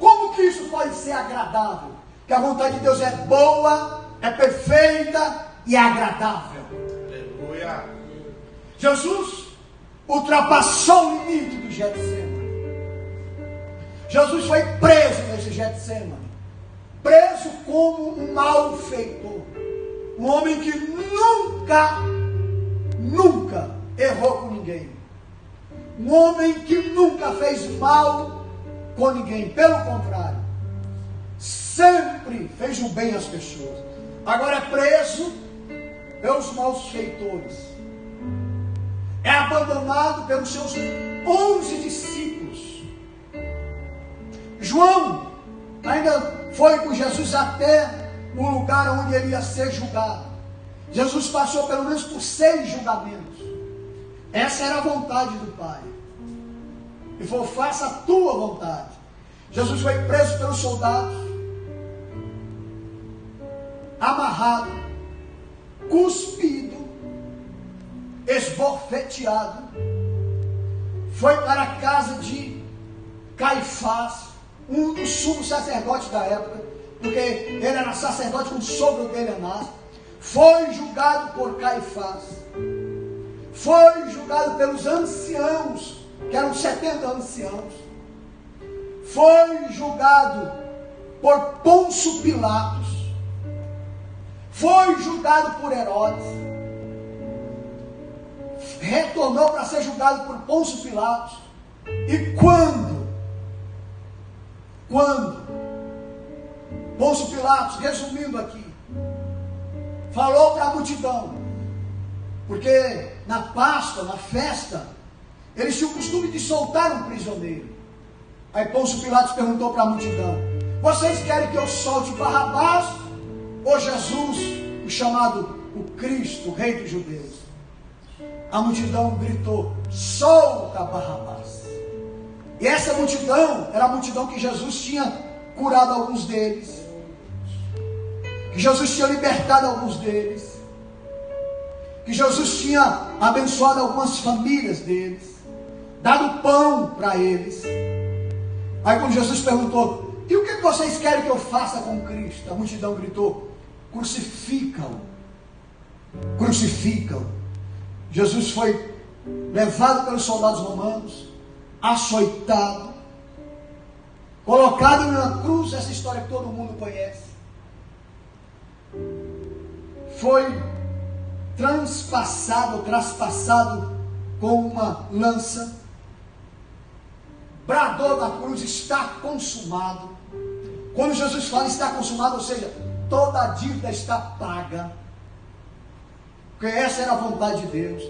Como que isso pode ser agradável? Que a vontade de Deus é boa, é perfeita e é agradável. Aleluia. Jesus ultrapassou o limite do Getsemane. Jesus foi preso nesse Getsemane. Preso como um malfeitor. Um homem que nunca errou com ninguém. Um homem que nunca fez mal com ninguém. Pelo contrário, sempre fez o bem às pessoas. Agora é preso pelos malfeitores. É abandonado pelos seus 11 discípulos. João ainda foi com Jesus até o lugar onde ele ia ser julgado. Jesus passou pelo menos por 6 julgamentos. Essa era a vontade do Pai. E falou: faça a tua vontade. Jesus foi preso pelos soldados, amarrado, cuspido, esbofeteado. Foi para a casa de Caifás, um dos sumos sacerdotes da época, porque ele era sacerdote com o sogro dele, Anás. Foi julgado por Caifás. Foi julgado pelos anciãos, que eram 70 anciãos. Foi julgado por Pôncio Pilatos. Foi julgado por Herodes. Retornou para ser julgado por Pôncio Pilatos. E quando Pôncio Pilatos, resumindo aqui, falou para a multidão, porque na Páscoa, na festa, eles tinham o costume de soltar um prisioneiro. Aí Pôncio Pilatos perguntou para a multidão: vocês querem que eu solte Barrabás ou Jesus, o chamado o Cristo, o Rei dos Judeus? A multidão gritou: solta Barrabás. E essa multidão era a multidão que Jesus tinha curado alguns deles, que Jesus tinha libertado alguns deles, que Jesus tinha abençoado algumas famílias deles, dado pão para eles. Aí quando Jesus perguntou: e o que vocês querem que eu faça com Cristo? A multidão gritou: crucificam, crucificam. Jesus foi levado pelos soldados romanos, açoitado, colocado na cruz, essa história que todo mundo conhece. Foi traspassado com uma lança, bradou da cruz: está consumado. Quando Jesus fala está consumado, ou seja, toda a dívida está paga, porque essa era a vontade de Deus.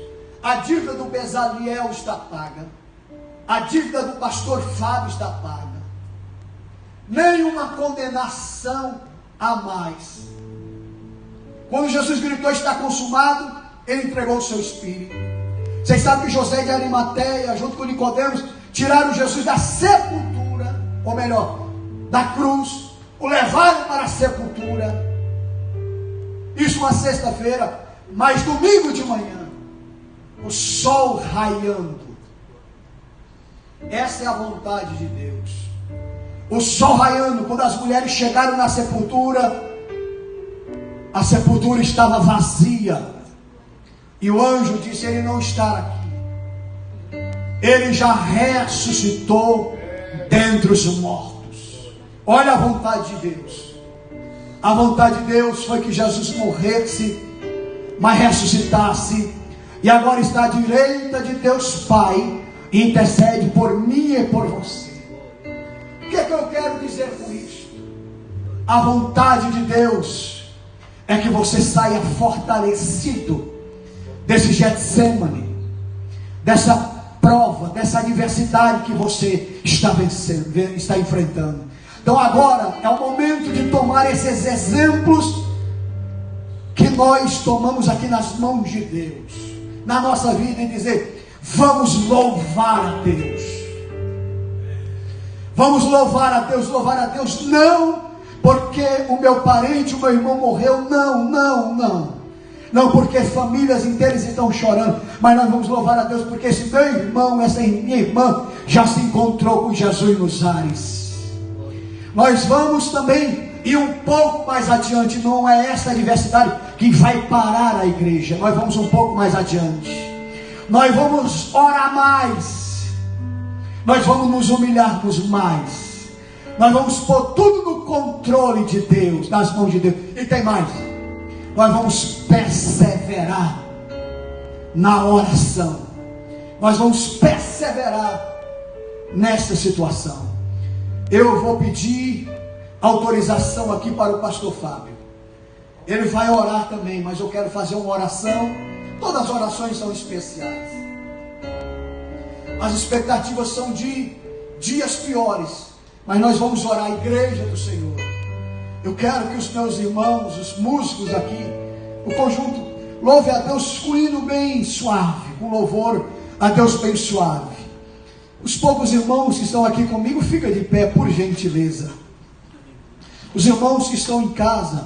A dívida do Bezaliel está paga, a dívida do pastor Fábio está paga, nenhuma condenação a mais. Quando Jesus gritou está consumado, ele entregou o seu espírito. Vocês sabem que José de Arimateia, junto com Nicodemos, tiraram Jesus da sepultura, ou melhor, da cruz, o levaram para a sepultura. Isso uma sexta-feira, mas domingo de manhã, o sol raiando. Essa é a vontade de Deus. O sol raiando. Quando as mulheres chegaram na sepultura, a sepultura estava vazia. E o anjo disse: ele não está aqui, ele já ressuscitou dentre os mortos. Olha a vontade de Deus. A vontade de Deus foi que Jesus morresse, mas ressuscitasse, e agora está à direita de Deus Pai, e intercede por mim e por você. O que é que eu quero dizer com isso? A vontade de Deus é que você saia fortalecido desse Getsemane, dessa prova, dessa adversidade que você está vencendo, está enfrentando. Então agora é o momento de tomar esses exemplos que nós tomamos aqui nas mãos de Deus, na nossa vida, e dizer: vamos louvar a Deus. Vamos louvar a Deus, não porque o meu parente, o meu irmão morreu, não porque famílias inteiras estão chorando, mas nós vamos louvar a Deus porque esse meu irmão, essa minha irmã já se encontrou com Jesus nos ares. Nós vamos também ir um pouco mais adiante. Não é essa adversidade que vai parar a igreja, nós vamos um pouco mais adiante. Nós vamos orar mais, nós vamos nos humilharmos mais, nós vamos pôr tudo no controle de Deus, nas mãos de Deus. E tem mais, nós vamos perseverar na oração, nós vamos perseverar nessa situação. Eu vou pedir autorização aqui para o pastor Fábio, ele vai orar também, mas eu quero fazer uma oração. Todas as orações são especiais, as expectativas são de dias piores, mas nós vamos orar a igreja do Senhor. Eu quero que os meus irmãos, os músicos aqui, o conjunto, louve a Deus com hino bem suave, com louvor a Deus bem suave. Os poucos irmãos que estão aqui comigo, fica de pé, por gentileza. Os irmãos que estão em casa,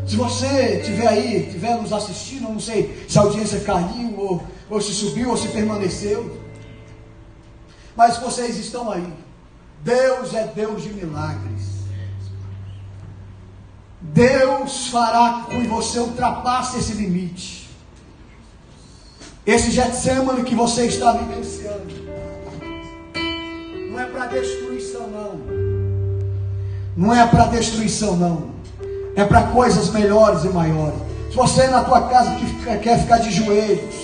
se você estiver aí, estiver nos assistindo, não sei se a audiência caiu, ou se subiu, ou se permaneceu, mas vocês estão aí. Deus é Deus de milagres. Deus fará com que você ultrapasse esse limite, esse Getsemane que você está vivenciando. Não é para destruição, não é para destruição, não, é para coisas melhores e maiores. Se você na tua casa quer ficar de joelhos,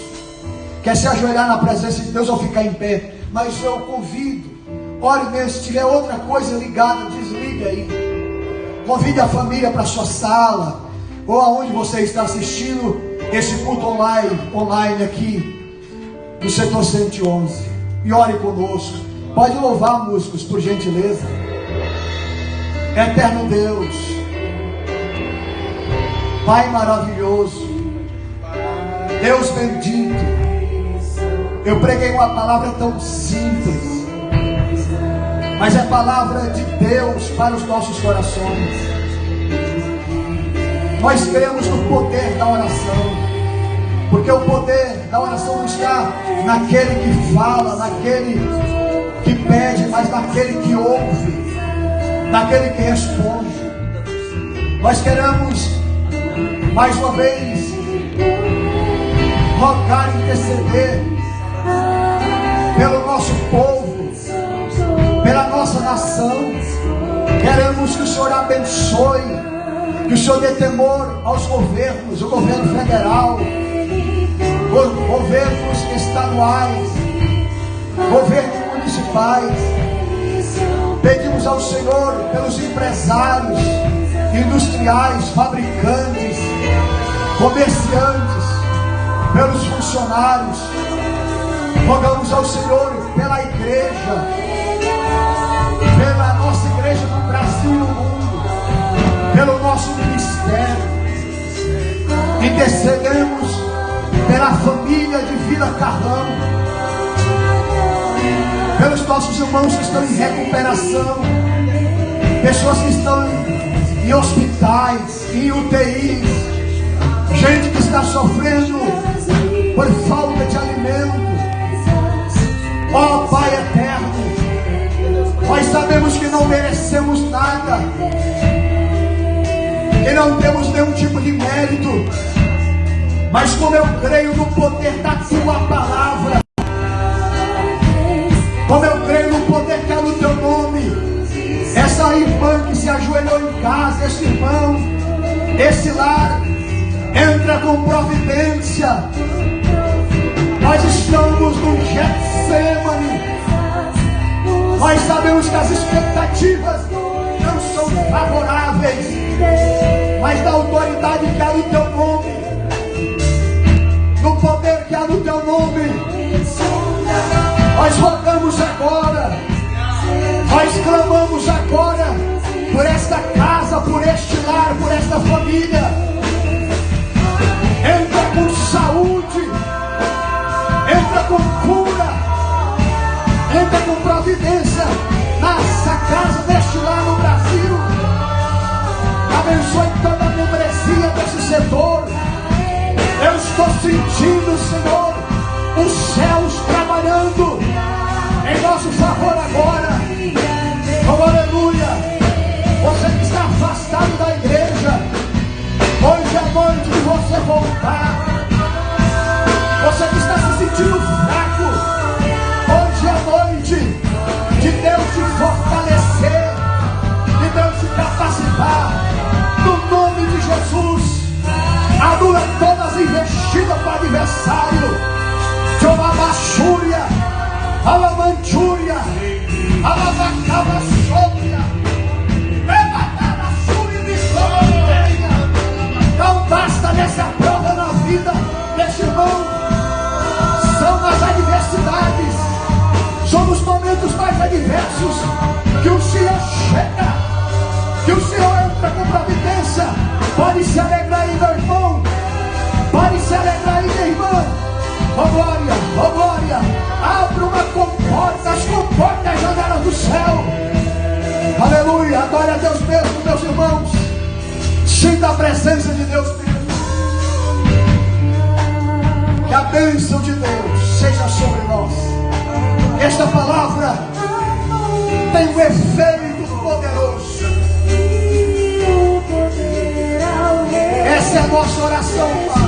quer se ajoelhar na presença de Deus ou ficar em pé, mas eu convido, ore mesmo. Se tiver outra coisa ligada, desligue aí. Convide a família para a sua sala, ou aonde você está assistindo esse culto online aqui no setor 111, e ore conosco. Pode louvar, músicos, por gentileza. Eterno Deus, Pai maravilhoso, Deus bendito, eu preguei uma palavra tão simples, mas é palavra de Deus para os nossos corações. Nós cremos no poder da oração, porque o poder da oração não está naquele que fala, naquele que pede, mas naquele que ouve, naquele que responde. Nós queremos mais uma vez rogar e interceder pelo nosso povo, pela nossa nação. Queremos que o Senhor abençoe, que o Senhor dê temor aos governos, o governo federal, governos estaduais, governos municipais. Pedimos ao Senhor pelos empresários, industriais, fabricantes, comerciantes, pelos funcionários. Rogamos ao Senhor pela igreja, pela nossa igreja no Brasil e no mundo, pelo nosso ministério. Intercedemos pela família de Vila Carrão, pelos nossos irmãos que estão em recuperação, pessoas que estão em hospitais, em UTIs, gente que está sofrendo por falta de alimento. Ó Pai eterno, nós sabemos que não merecemos nada, que não temos nenhum tipo de mérito, mas como eu creio no poder da Tua palavra, como eu creio no poder que é no Teu nome, essa irmã que se ajoelhou em casa, esse irmão, esse lar, entra com providência. Nós estamos no Getsemane. Nós sabemos que as expectativas não são favoráveis, mas da autoridade que há no Teu nome, no poder que há no Teu nome, família. Entra com saúde, entra com cura, entra com providência nessa casa, neste lar no Brasil. Abençoe toda a membresia desse setor. Eu estou sentindo, Senhor, os céus trabalhando em nosso favor agora. Oh, aleluia. Você que está afastado da igreja, hoje é noite de você voltar. Você que está se sentindo fraco, hoje é noite de Deus te fortalecer, de Deus te capacitar. No nome de Jesus, anula todas as investidas para o adversário. Jovabachúria, Alamantúria, Alavacavassôria, não basta nessa prova na vida deste irmão. São as adversidades, são os momentos mais adversos que o Senhor chega, que o Senhor entra com providência. Pode se alegrar aí, meu irmão. Pode se alegrar aí, minha irmã. Oh glória, oh glória. Abra uma comporta, as comportas as janelas do céu. Aleluia, adore a Deus mesmo, meus irmãos. Sinta a presença de Deus mesmo. Que a bênção de Deus seja sobre nós. Esta palavra tem um efeito poderoso. Essa é a nossa oração, Pai.